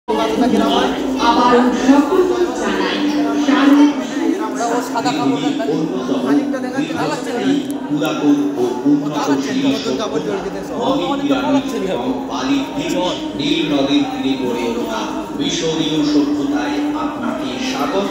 আবার সকলকে জানাই সাদা পুরাতন ও উন্নত নীল নদীর তীরে গড়ে ওঠা মিশরীয় সভ্যতায় আপনাকে স্বাগত।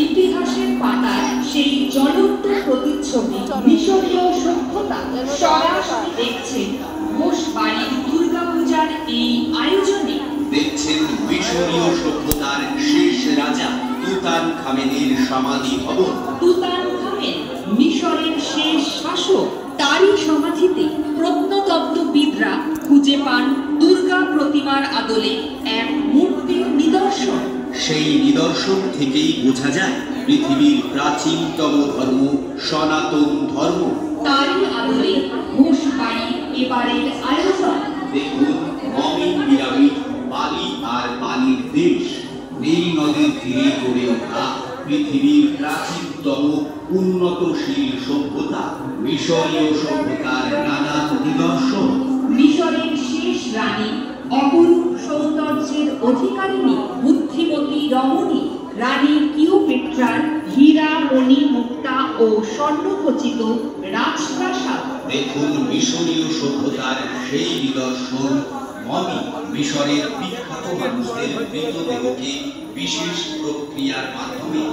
ইতিহাসের পাতায় সেই জ্বলন্ত প্রতিচ্ছবি মিশরীয় সভ্যতা সরাসরি দেখছেন ঘোষবাড়ির দুর্গাপূজার এই আয়োজনে। দেখছেন মিশরীয় সভ্যতার শেষ রাজা তুতানখামেনের সমাধি ভবন। তুতানখামেন মিশরের শেষ শাসক, তারই সমাধিতে প্রত্নতত্ত্ববিদরা খুঁজে পান দুর্গা প্রতিমার আদলে এক মূর্তির নিদর্শন। সেই নিদর্শন থেকেই বোঝা যায় পৃথিবীর প্রাচীনতম ধর্ম সনাতন ধর্ম। তারই আদলে ঘোষবাড়ি এবারের আয়োজন। দেখুন মমি পিরামিড, বালি আর বালির দেশ, নীল নদীর তীরে গড়ে ওঠা পৃথিবীর প্রাচীনতম উন্নতশীল সভ্যতা মিশরীয় সভ্যতার নানান নিদর্শন। মিশরের শেষ রানী, অপরূপ সৌন্দর্যের অধিকারিণী, বুদ্ধিমতী রমণী রানী ক্লিওপেট্রার হীরা, মণি, মুক্তা ও স্বর্ণখচিত রাজপ্রাসাদ। দেখুন মিশরীয় সভ্যতার সেই নিদর্শন মমি। মিশরের বিখ্যাত মানুষদের মৃতদেহকে বিশেষ প্রক্রিয়ার মাধ্যমে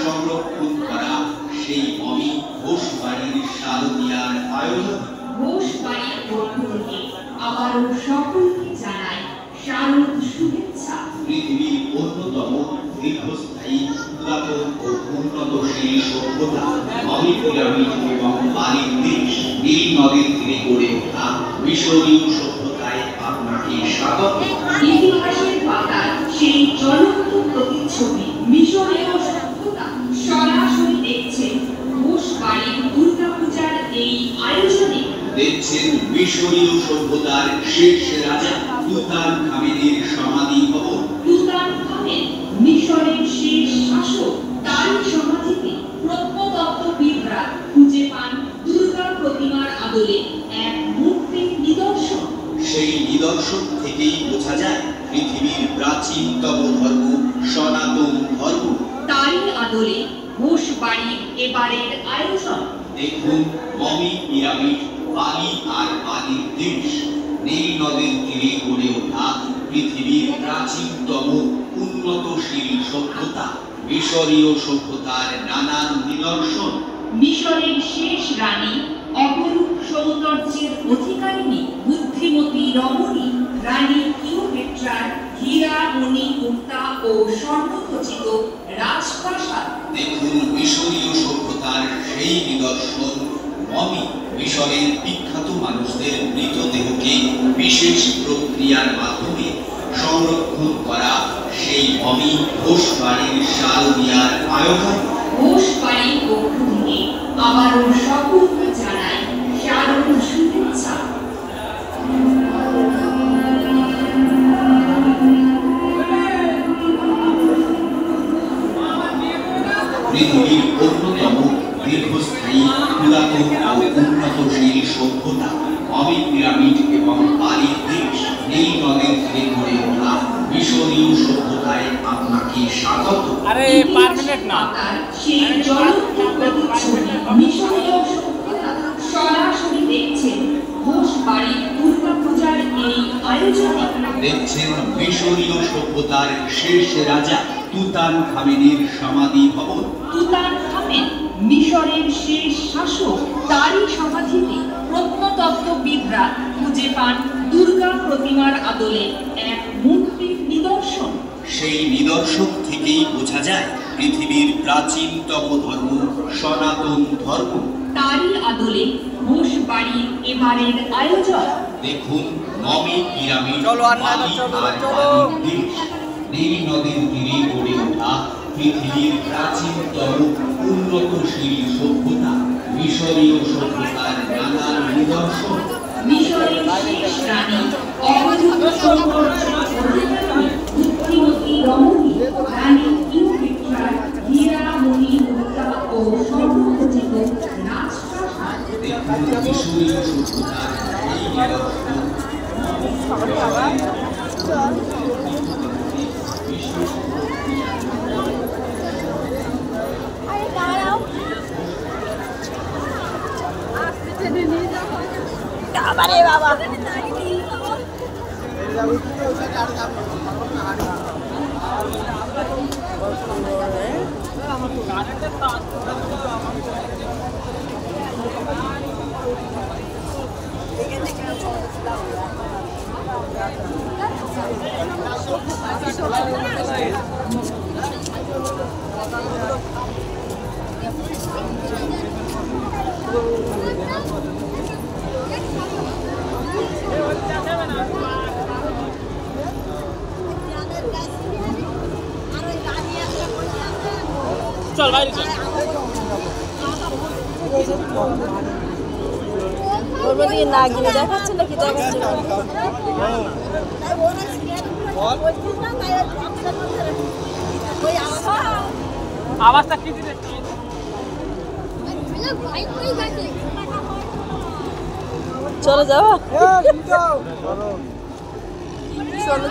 সংরক্ষণ করা সেই মমি ঘোষবাড়ির শারদীয়ার আয়োজন। ঘোষবাড়ির পক্ষ থেকে আবারও সকলকে জানাই শারদ শুভেচ্ছা। পৃথিবীর অন্যতম দীর্ঘস্থায়ী পুরাতন ও উন্নতশীল সভ্যতা মমি পিরামিড এবং বালির দেশ, নীল নদীর তীরে গড়ে ওঠা মিশরীয় সভ্যতায় আপনাকে স্বাগত। ইতিহাসের পাতায় সেই জ্বলন্ত প্রতিচ্ছবি মিশরীয় সভ্যতা সরাসরি দেখছেন ঘোষবাড়ির দুর্গাপূজার এই আয়োজনে। দেখছেন মিশরীয় সভ্যতার শেষ রাজা তুতানখামেনের সমাধি ভবন। তুতানখামেন মিশরের শেষ শাসক, তারই সমাধিতে প্রত্নতত্ত্ববিদরা খুঁজে পান দুর্গা প্রতিমার আদলে এক মূর্তির নিদর্শন। সেই নিদর্শন থেকেই বোঝা যায় পৃথিবীর প্রাচীনতম ধর্ম সনাতন ধর্ম। তারই আদলে ঘোষবাড়ির এবারের আয়োজন। দেখুন মমি পিরামিড, বালি আর বালির দেশ, নীল নদীর তীরে গড়ে ওঠা পৃথিবীর প্রাচীনতম উন্নতশীল সভ্যতা মিশরীয় সভ্যতার নানান নিদর্শন। মিশরের শেষ রানী, অপরূপ সৌন্দর্যের অধিকারিণী, বুদ্ধিমতী রমণী রানী ক্লিওপেট্রার হীরা, মণি, মুক্তা ও স্বর্ণখচিত রাজপ্রাসাদ। দেখুন মিশরীয় সভ্যতার সেই নিদর্শন মমি। মিশরের বিখ্যাত মানুষদের মৃতদেহকে বিশেষ প্রক্রিয়ার মাধ্যমে সংরক্ষণ করা সেই মমি ঘোষবাড়ির শারদীয়ার আয়োজন। ঘোষবাড়ির পক্ষ থেকে আবারও সকলকে জানাই শারদ শুভেচ্ছা। পৃথিবীর অন্যতম দীর্ঘস্থায়ী পুরাতন ও উন্নতশীল সভ্যতা মমি পিরামিড এবং বালির দেশ, নীল নদীর তীরে গড়ে ওঠা মিশরীয় সভ্যতায় আপনাকে স্বাগত। সেই জ্বলন্ত প্রতিচ্ছবি মিশরীয় সভ্যতা সরাসরি দেখছেন ঘোষবাড়ির দুর্গাপূজার এই আয়োজনে। দেখছেন মিশরীয় সভ্যতার শেষ রাজা তুতানখামেনের সমাধি ভবন। তুতানখামেন মিশরের শেষ শাসক, তারই সমাধিতে প্রত্নতত্ত্ববিদরা খুঁজে পান দুর্গা প্রতিমার আদলে এক মূর্তির নিদর্শন। সেই নিদর্শন থেকেই বোঝা যায় পৃথিবীর প্রাচীনতম ধর্ম সনাতন ধর্ম। তারই আদলে ঘোষবাড়ির এবারের আয়োজন। দেখুন মমি পিরামিড, বালি আর বালির দেশ, নীল নদীর তীরে গড়ে ওঠা পৃথিবীর প্রাচীনতম উন্নতশীল সভ্যতা মিশরীয় সভ্যতার নানান নিদর্শন। মিশরের শেষ রানী, অপরূপ সৌন্দর্যের অধিকারিণী, বুদ্ধিমতী রমণী রানী ক্লিওপেট্রার হীরা, মণি, মুক্তা ও স্বর্ণখচিত রাজপ্রাসাদ। দেখুন মিশরীয় সভ্যতার এই নিদর্শন বাবা চল বাইরে চল ওর মধ্যে না গিয়ে দেখাচ্ছে নাকি দেখাচ্ছে আওয়াজটা কি দিচ্ছে চলো যাও চলো